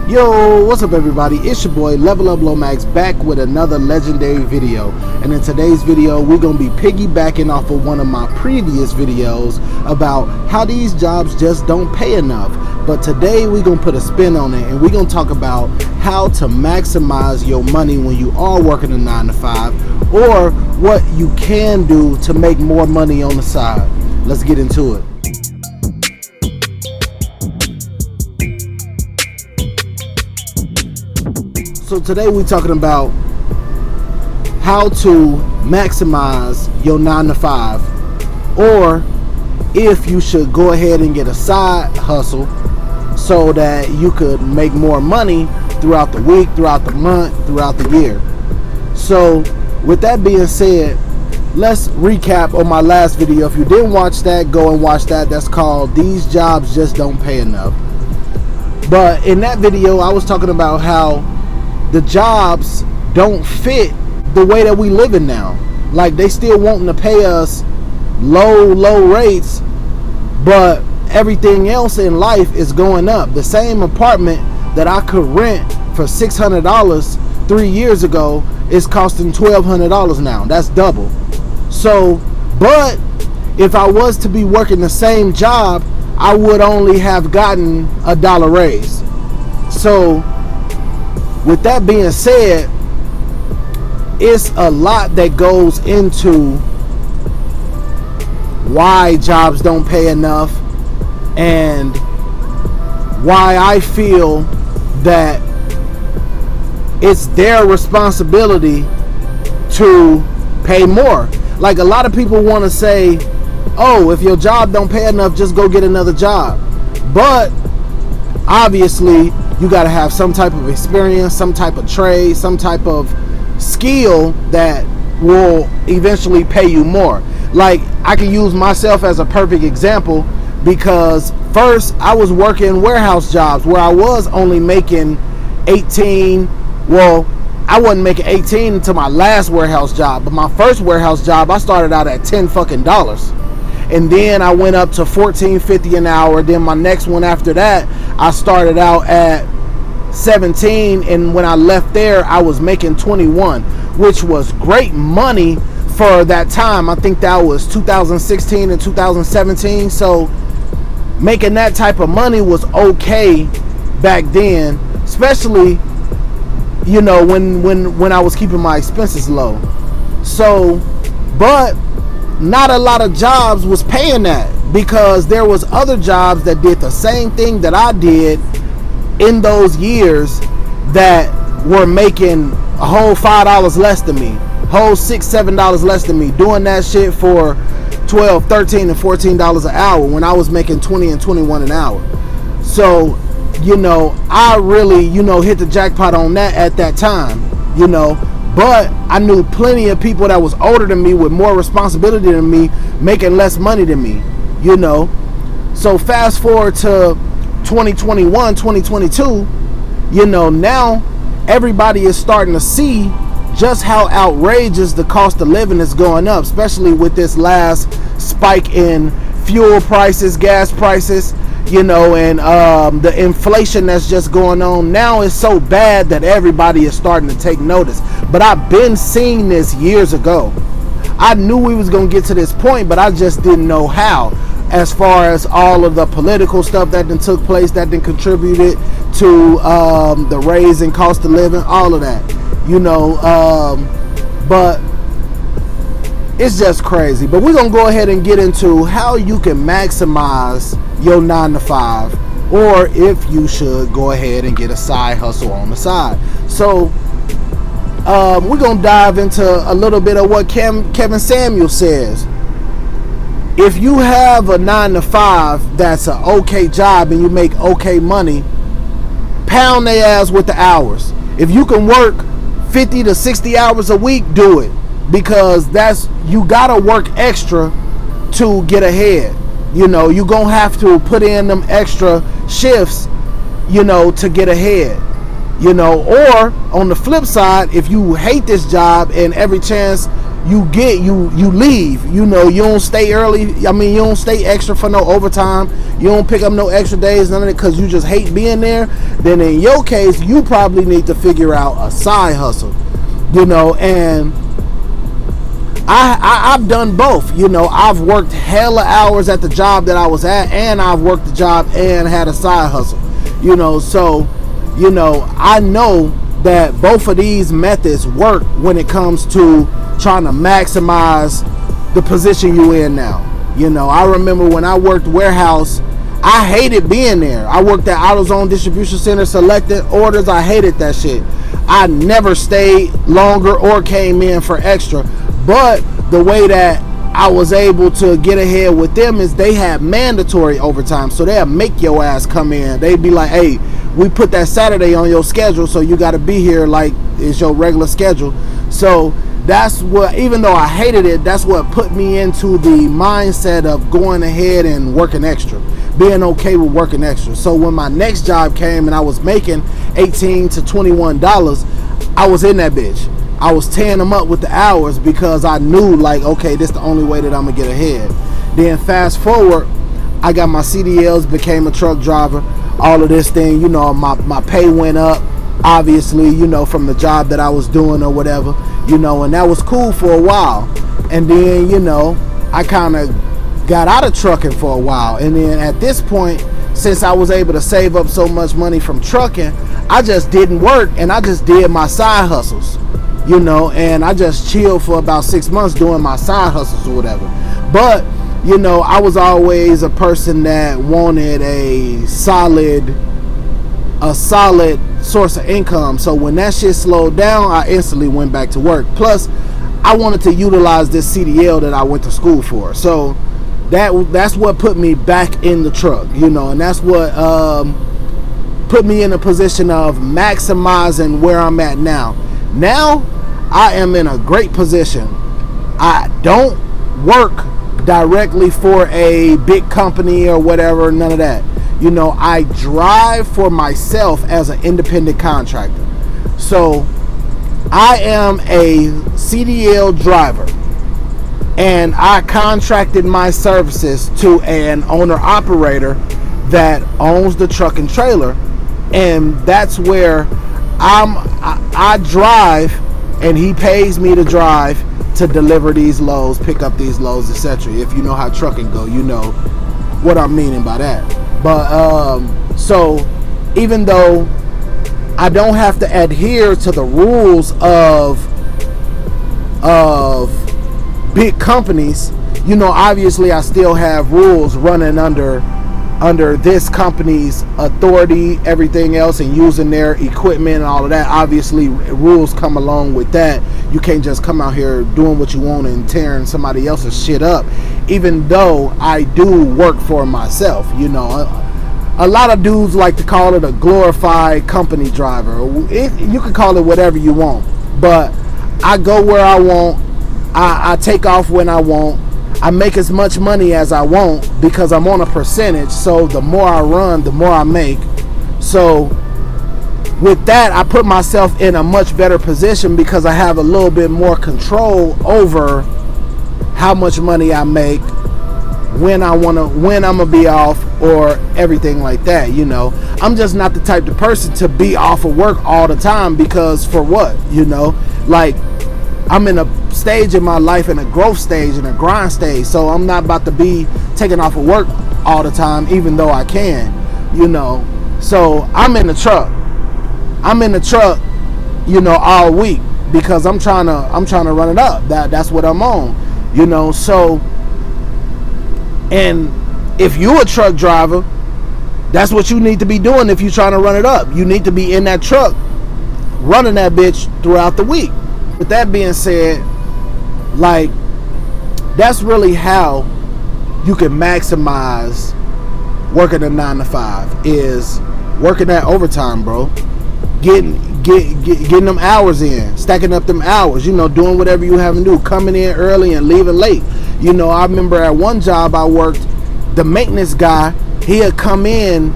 Yo, what's up everybody? It's your boy Level Up Lomax back with another legendary video. And in today's video, we're going to be piggybacking off of one of my previous videos about how these jobs just don't pay enough. But today we're going to put a spin on it and we're going to talk about how to maximize your money when you are working a 9 to 5, or what you can do to make more money on the side. Let's get into it. So today we're talking about how to maximize your 9 to 5, or if you should go ahead and get a side hustle so that you could make more money throughout the week, throughout the month, throughout the year. So with that being said, let's recap on my last video. If you didn't watch that, go and watch that. That's called These Jobs Just Don't Pay Enough. But in that video, I was talking about how the jobs don't fit the way that we live in now. Like, they still wanting to pay us low rates, but everything else in life is going up. The same apartment that I could rent for $600 3 years ago is costing $1,200 now. That's double. So, but if I was to be working the same job, I would only have gotten a dollar raise. So with that being said, it's a lot that goes into why jobs don't pay enough and why I feel that it's their responsibility to pay more. Like, a lot of people want to say, oh, if your job don't pay enough, just go get another job. But obviously you got to have some type of experience, some type of trade, some type of skill that will eventually pay you more. Like, I can use myself as a perfect example, because first I was working warehouse jobs where I was only making 18. Well, I wasn't making 18 until my last warehouse job, but my first warehouse job, I started out at $10 and then I went up to $14.50 an hour. Then my next one after that, I started out at 17, and when I left there, I was making 21, which was great money for that time. I think that was 2016 and 2017. So making that type of money was okay back then, especially, you know, when I was keeping my expenses low. So, but not a lot of jobs was paying that, because there was other jobs that did the same thing that I did in those years that were making a whole $5 less than me, whole $6-7 less than me, doing that shit for $12, $13, and $14 an hour when I was making $20 and $21 an hour. So, you know, I really, you know, hit the jackpot on that at that time, you know. But I knew plenty of people that was older than me with more responsibility than me, making less money than me, you know. So fast forward to 2021, 2022, you know, now everybody is starting to see just how outrageous the cost of living is going up, especially with this last spike in fuel prices, gas prices, you know, and the inflation that's just going on now is so bad that everybody is starting to take notice. But I've been seeing this years ago. I knew we was going to get to this point, but I just didn't know how, as far as all of the political stuff that then took place, that then contributed to the raise in cost of living, all of that, you know. But it's just crazy. But we're going to go ahead and get into how you can maximize your 9 to 5, or if you should go ahead and get a side hustle on the side. So we're going to dive into a little bit of what Kevin Samuel says. If you have a 9 to 5 that's an okay job and you make okay money, pound their ass with the hours. If you can work 50 to 60 hours a week, do it, because that's, you gotta work extra to get ahead. You know, you're gonna have to put in them extra shifts, you know, to get ahead, you know. Or on the flip side, if you hate this job and every chance you leave. You know, you don't stay early. I mean, you don't stay extra for no overtime. You don't pick up no extra days, none of it, because you just hate being there. Then in your case, you probably need to figure out a side hustle. You know, and I've done both. You know, I've worked hella hours at the job that I was at, and I've worked the job and had a side hustle. You know, so, you know, I know that both of these methods work when it comes to trying to maximize the position you in now. You know, I remember when I worked warehouse, I hated being there. I worked at AutoZone Distribution Center, selected orders. I hated that shit. I never stayed longer or came in for extra. But the way that I was able to get ahead with them is they had mandatory overtime. So they'll make your ass come in. They'd be like, hey, we put that Saturday on your schedule, so you got to be here like it's your regular schedule. So that's what, even though I hated it, that's what put me into the mindset of going ahead and working extra, being okay with working extra. So when my next job came and I was making $18 to $21, I was in that bitch. I was tearing them up with the hours because I knew, like, okay, this is the only way that I'm gonna get ahead. Then fast forward, I got my CDLs, became a truck driver, all of this thing, you know, my pay went up, obviously, you know, from the job that I was doing or whatever, you know, and that was cool for a while. And then, you know, I kind of got out of trucking for a while. And then at this point, since I was able to save up so much money from trucking, I just didn't work and I just did my side hustles. You know, and I just chilled for about 6 months doing my side hustles or whatever. But, you know, I was always a person that wanted a solid source of income. So when that shit slowed down, I instantly went back to work. Plus, I wanted to utilize this CDL that I went to school for. So that's what put me back in the truck, you know, and that's what put me in a position of maximizing where I'm at now. Now, I am in a great position. I don't work directly for a big company or whatever, none of that. You know, I drive for myself as an independent contractor. So, I am a CDL driver, and I contracted my services to an owner-operator that owns the truck and trailer, and that's where I drive, and he pays me to drive to deliver these loads, pick up these loads, etc. If you know how trucking go, you know what I'm meaning by that. But so even though I don't have to adhere to the rules of big companies, you know, obviously I still have rules running under this company's authority, everything else, and using their equipment and all of that. Obviously, rules come along with that. You can't just come out here doing what you want and tearing somebody else's shit up, even though I do work for myself. You know, a lot of dudes like to call it a glorified company driver. You can call it whatever you want, but I go where I want. I take off when I want. I make as much money as I want because I'm on a percentage. So the more I run, the more I make. So with that, I put myself in a much better position because I have a little bit more control over how much money I make, when I'm gonna be off, or everything like that. You know, I'm just not the type of person to be off of work all the time, because for what? You know, like, I'm in a stage in my life, in a growth stage, in a grind stage, so I'm not about to be taking off of work all the time, even though I can, you know. So I'm in the truck, you know, all week, because I'm trying to run it up. That's what I'm on, you know. So, and if you're a truck driver, that's what you need to be doing. If you're trying to run it up, you need to be in that truck running that bitch throughout the week. With that being said, like, that's really how you can maximize working a 9 to 5, is working that overtime, bro. Getting them hours in, stacking up them hours, you know, doing whatever you have to do, coming in early and leaving late. You know, I remember at one job I worked, the maintenance guy, he'd come in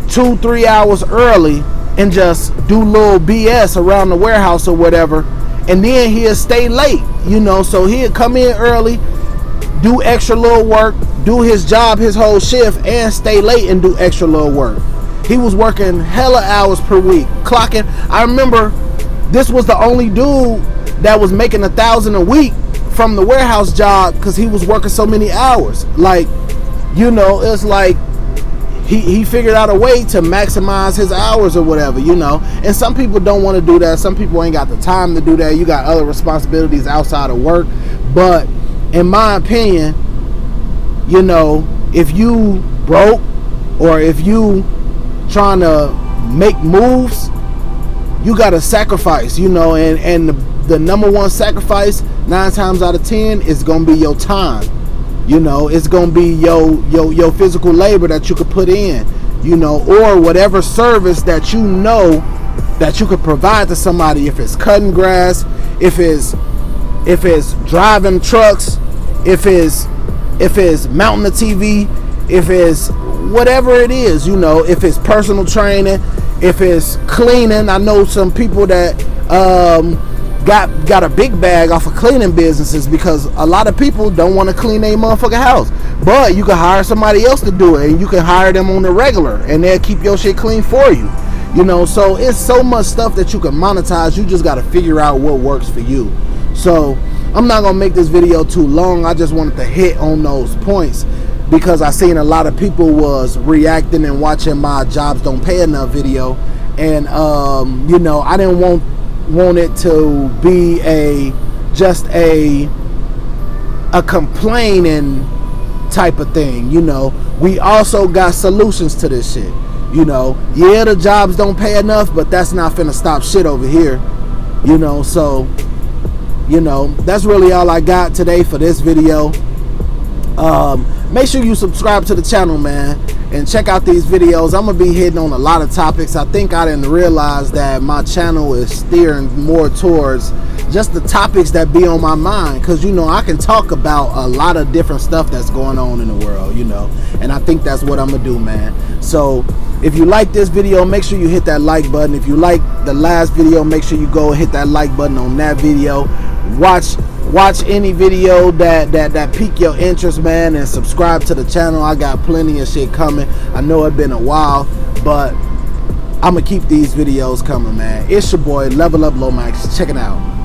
2-3 hours early and just do little BS around the warehouse or whatever, and then he'll stay late, you know. So he'll come in early, do extra little work, do his job, his whole shift, and stay late and do extra little work. He was working hella hours per week, clocking. I remember this was the only dude that was making 1,000 a week from the warehouse job because he was working so many hours. Like, you know, it's like he figured out a way to maximize his hours or whatever, you know. And some people don't want to do that. Some people ain't got the time to do that. You got other responsibilities outside of work. But in my opinion, you know, if you broke or if you trying to make moves, you got to sacrifice, you know. And the number one sacrifice 9 times out of 10 is going to be your time. You know, it's going to be your physical labor that you could put in, you know, or whatever service that you know that you could provide to somebody. If it's cutting grass, if it's driving trucks, if it's mounting the TV, if it's whatever it is, you know, if it's personal training, if it's cleaning. I know some people that got a big bag off of cleaning businesses because a lot of people don't want to clean their motherfucking house, but you can hire somebody else to do it, and you can hire them on the regular and they'll keep your shit clean for you, you know. So it's so much stuff that you can monetize. You just got to figure out what works for you. So I'm not gonna make this video too long. I just wanted to hit on those points because I seen a lot of people was reacting and watching my Jobs Don't Pay Enough video, and you know, I didn't want it to be just a complaining type of thing, you know. We also got solutions to this shit, you know. Yeah, the jobs don't pay enough, but that's not finna stop shit over here, you know. So, you know, that's really all I got today for this video. Make sure you subscribe to the channel, man, and check out these videos. I'm gonna be hitting on a lot of topics. I think I didn't realize that my channel is steering more towards just the topics that be on my mind, because, you know, I can talk about a lot of different stuff that's going on in the world, you know, and I think that's what I'm gonna do, man. So if you like this video, make sure you hit that like button. If you like the last video, make sure you go and hit that like button on that video. Watch any video that pique your interest, man, and subscribe to the channel. I got plenty of shit coming. I know it's been a while, but I'm gonna keep these videos coming, man. It's your boy Level Up Lomax. Check it out.